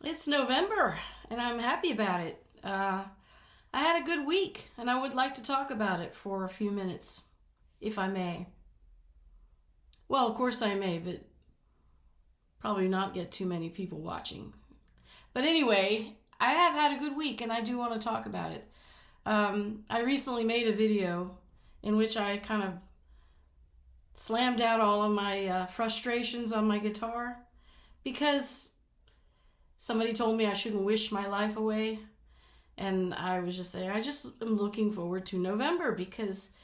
It's November, and I'm happy about it. I had a good week, and I would like to talk about it for a few minutes, if I may. Well, of course I may, but probably not get too many people watching. But anyway, I have had a good week, and I do want to talk about it. I recently made a video in which I kind of slammed out all of my frustrations on my guitar because somebody told me I shouldn't wish my life away. And I was just saying, I just am looking forward to November because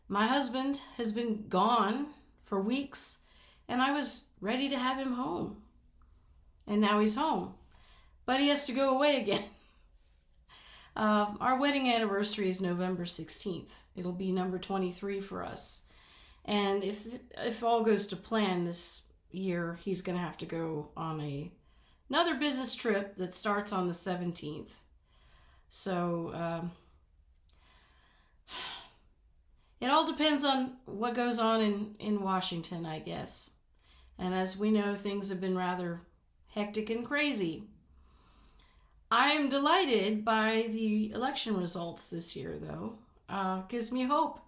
my husband has been gone for weeks and I was ready to have him home. And now he's home. But he has to go away again. Our wedding anniversary is November 16th. It'll be number 23 for us. And if all goes to plan this year, he's going to have to go on another business trip that starts on the 17th. So it all depends on what goes on in Washington, I guess. And as we know, things have been rather hectic and crazy. I am delighted by the election results this year, though. Gives me hope.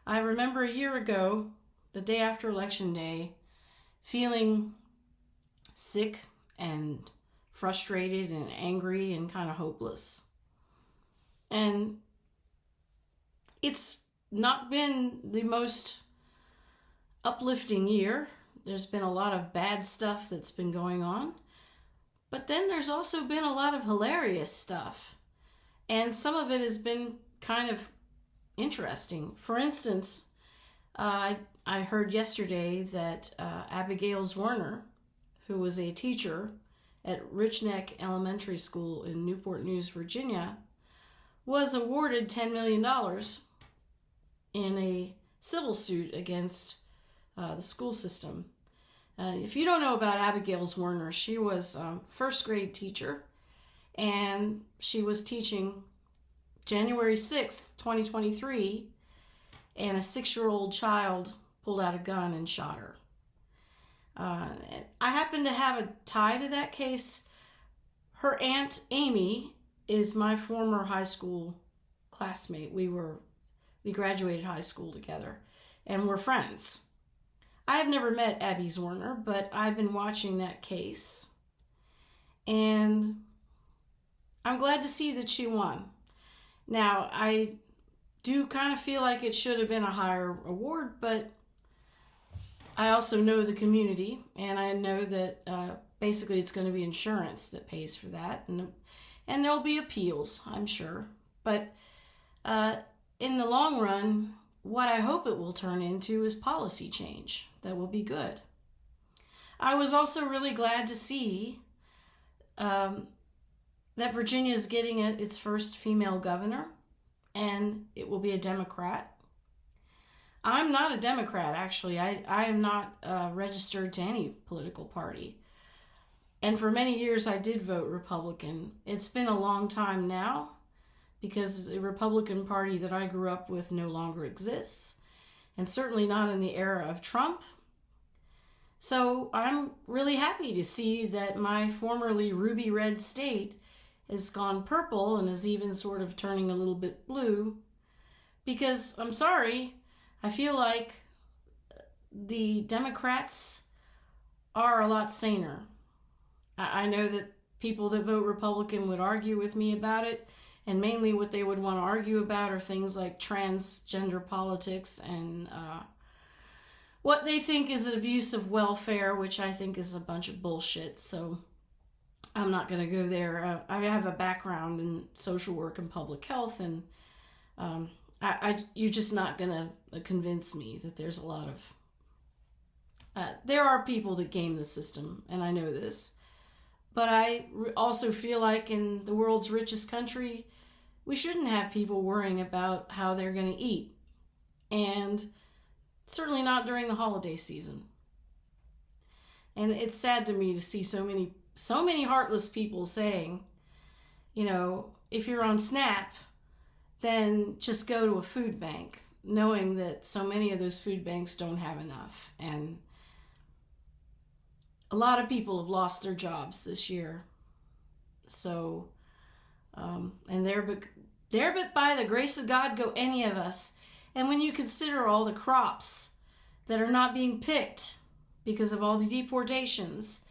I remember a year ago, the day after Election Day, feeling sick and frustrated and angry and kind of hopeless. And it's not been the most uplifting year. There's been a lot of bad stuff that's been going on. But then there's also been a lot of hilarious stuff. And some of it has been kind of interesting. For instance, I heard yesterday that Abigail Zwerner, who was a teacher at Rich Neck Elementary School in Newport News, Virginia, was awarded $10 million in a civil suit against the school system. If you don't know about Abigail Zwerner, she was a first grade teacher, and she was teaching January 6th, 2023, and a 6-year-old child pulled out a gun and shot her. I happen to have a tie to that case. Her aunt, Amy, is my former high school classmate. We graduated high school together, and we're friends. I have never met Abby Zwerner, but I've been watching that case, and I'm glad to see that she won. Now, I do kind of feel like it should have been a higher award, but I also know the community, and I know that basically it's going to be insurance that pays for that, and there'll be appeals, I'm sure. But in the long run, what I hope it will turn into is policy change that will be good. I was also really glad to see that Virginia is getting its first female governor, and it will be a Democrat. I'm not a Democrat, actually. I am not registered to any political party. And for many years, I did vote Republican. It's been a long time now, because the Republican Party that I grew up with no longer exists, and certainly not in the era of Trump. So I'm really happy to see that my formerly ruby red state has gone purple and is even sort of turning a little bit blue, because I'm sorry, I feel like the Democrats are a lot saner. I know that people that vote Republican would argue with me about it, and mainly what they would want to argue about are things like transgender politics and what they think is an abuse of welfare, which I think is a bunch of bullshit. So I'm not going to go there. I have a background in social work and public health, and you're just not going to convince me that there's a lot of... there are people that game the system, and I know this. But I also feel like in the world's richest country, we shouldn't have people worrying about how they're going to eat. And certainly not during the holiday season. And it's sad to me to see so many heartless people saying, you know, if you're on SNAP, then just go to a food bank, knowing that so many of those food banks don't have enough. And a lot of people have lost their jobs this year. So, and there but by the grace of God go any of us. And when you consider all the crops that are not being picked because of all the deportations,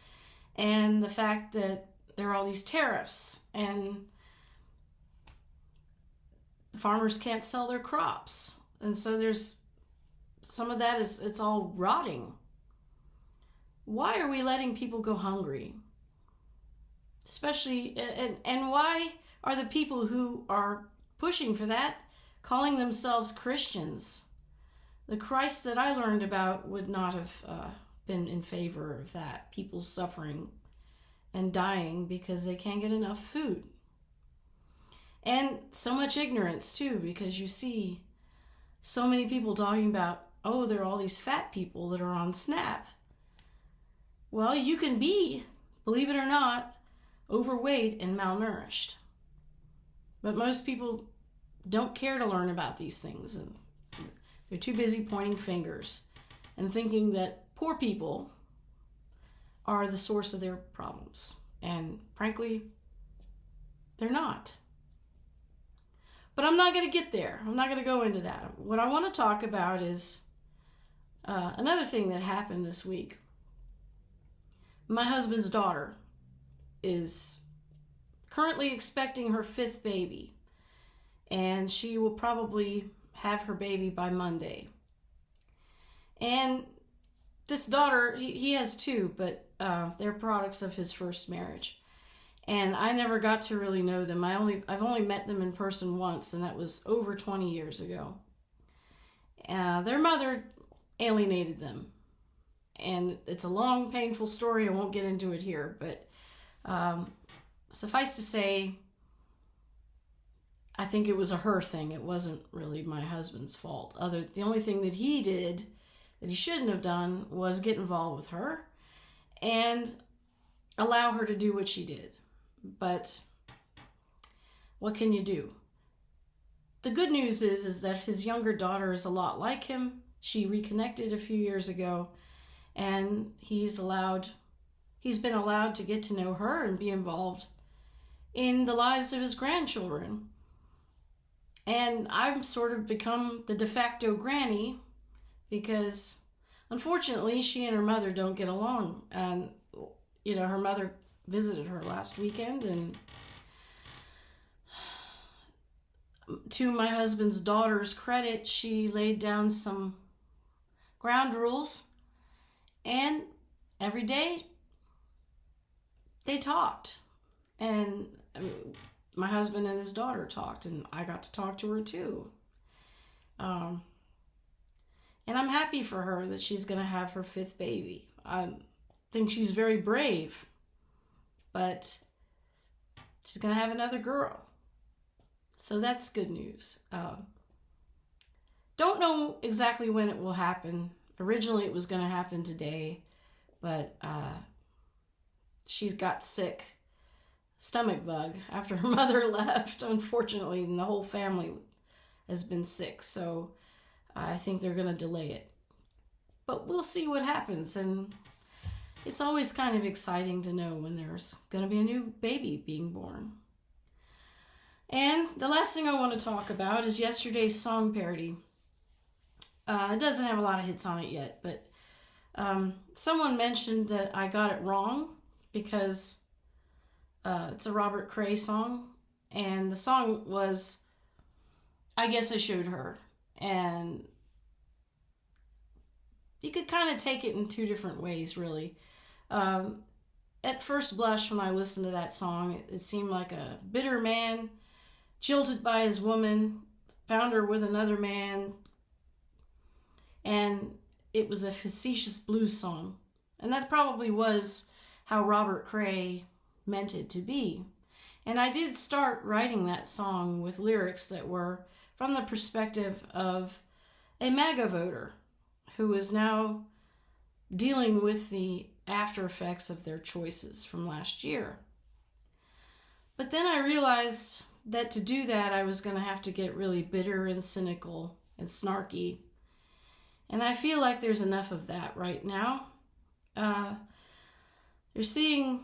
and the fact that there are all these tariffs, and farmers can't sell their crops, and so there's some of that is, it's all rotting. Why are we letting people go hungry? Especially, and why are the people who are pushing for that calling themselves Christians? The Christ that I learned about would not have been in favor of that. People suffering and dying because they can't get enough food. And so much ignorance too, because you see so many people talking about, oh, there are all these fat people that are on SNAP. Well, you can be, believe it or not, overweight and malnourished. But most people don't care to learn about these things, and they're too busy pointing fingers and thinking that poor people are the source of their problems. And frankly, they're not. But I'm not going to get there. I'm not going to go into that. What I want to talk about is another thing that happened this week. My husband's daughter is currently expecting her 5th baby, and she will probably have her baby by Monday. And this daughter, he has 2, but they're products of his first marriage. And I never got to really know them. I've only met them in person once, and that was over 20 years ago. Their mother alienated them. And it's a long, painful story. I won't get into it here, but suffice to say, I think it was a her thing. It wasn't really my husband's fault. The only thing that he did that he shouldn't have done was get involved with her and allow her to do what she did. But what can you do? The good news is that his younger daughter is a lot like him. She reconnected a few years ago, and he's been allowed to get to know her and be involved in the lives of his grandchildren. And I've sort of become the de facto granny because, unfortunately, she and her mother don't get along. And, her mother visited her last weekend, and to my husband's daughter's credit, she laid down some ground rules, and every day they talked. And my husband and his daughter talked, and I got to talk to her too. And I'm happy for her that she's going to have her 5th baby. I think she's very brave, but she's going to have another girl. So that's good news. Don't know exactly when it will happen. Originally it was going to happen today, but she's got sick. Stomach bug after her mother left, unfortunately, and the whole family has been sick, so I think they're going to delay it. But we'll see what happens, and it's always kind of exciting to know when there's going to be a new baby being born. And the last thing I want to talk about is yesterday's song parody. It doesn't have a lot of hits on it yet, but someone mentioned that I got it wrong because it's a Robert Cray song, and the song was I Guess I Showed Her. And you could kind of take it in 2 different ways, really. At first blush, when I listened to that song, it seemed like a bitter man, jilted by his woman, found her with another man, and it was a facetious blues song. And that probably was how Robert Cray meant it to be. And I did start writing that song with lyrics that were from the perspective of a MAGA voter who is now dealing with the after effects of their choices from last year. But then I realized that to do that, I was going to have to get really bitter and cynical and snarky. And I feel like there's enough of that right now. You're seeing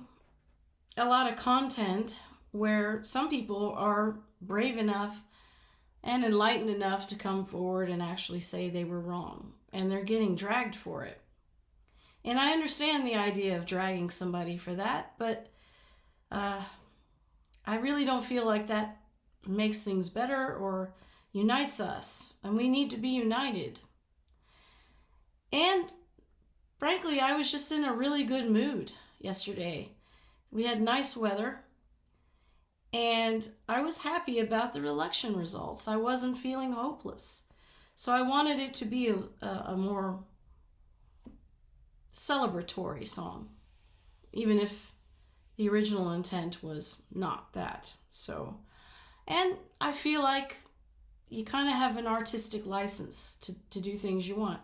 a lot of content where some people are brave enough and enlightened enough to come forward and actually say they were wrong, and they're getting dragged for it. And I understand the idea of dragging somebody for that, but I really don't feel like that makes things better or unites us, and we need to be united. And frankly, I was just in a really good mood yesterday. We had nice weather, and I was happy about the election results. I wasn't feeling hopeless. So I wanted it to be a more celebratory song, even if the original intent was not that. So, and I feel like you kind of have an artistic license to do things you want.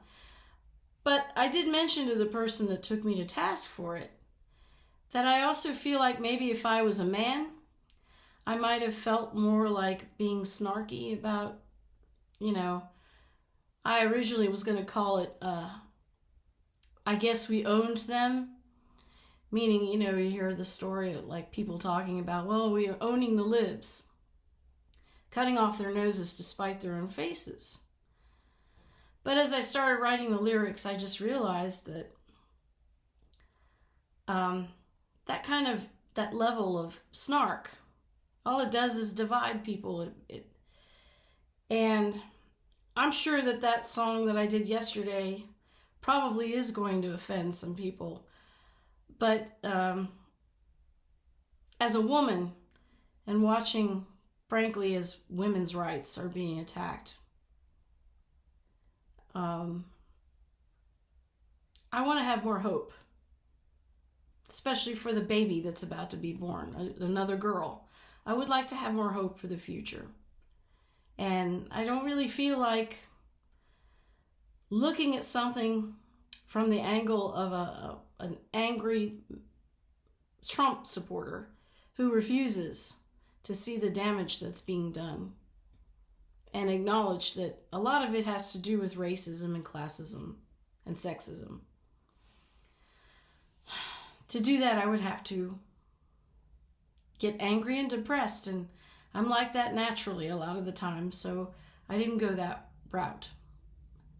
But I did mention to the person that took me to task for it that I also feel like maybe if I was a man, I might have felt more like being snarky about, I originally was going to call it, I guess we owned them. Meaning, you hear the story of like people talking about, well, we are owning the libs, cutting off their noses to spite their own faces. But as I started writing the lyrics, I just realized that that level of snark, all it does is divide people. And I'm sure that song that I did yesterday probably is going to offend some people. But as a woman, and watching, frankly, as women's rights are being attacked, I want to have more hope, especially for the baby that's about to be born, another girl. I would like to have more hope for the future. And I don't really feel like looking at something from the angle of an angry Trump supporter who refuses to see the damage that's being done and acknowledge that a lot of it has to do with racism and classism and sexism. To do that, I would have to get angry and depressed, and I'm like that naturally a lot of the time, so I didn't go that route.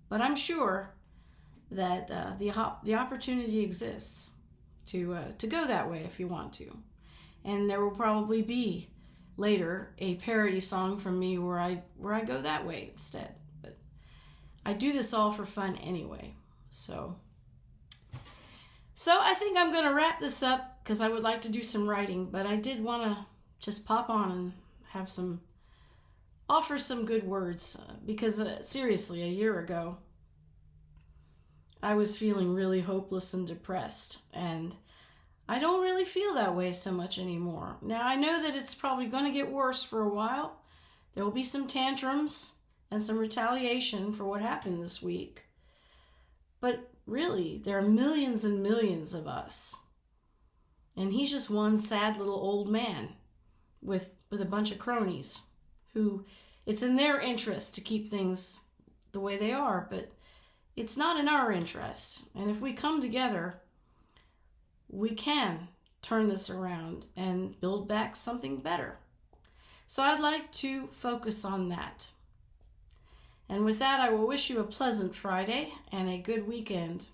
But I'm sure that the opportunity exists to go that way if you want to. And there will probably be later a parody song from me where I go that way instead. But I do this all for fun anyway. So I think I'm going to wrap this up because I would like to do some writing, but I did want to just pop on and offer some good words because seriously, a year ago, I was feeling really hopeless and depressed, and I don't really feel that way so much anymore. Now, I know that it's probably going to get worse for a while. There will be some tantrums and some retaliation for what happened this week. But really, there are millions and millions of us. And he's just one sad little old man with a bunch of cronies who it's in their interest to keep things the way they are, but it's not in our interest. And if we come together, we can turn this around and build back something better. So I'd like to focus on that. And with that, I will wish you a pleasant Friday and a good weekend.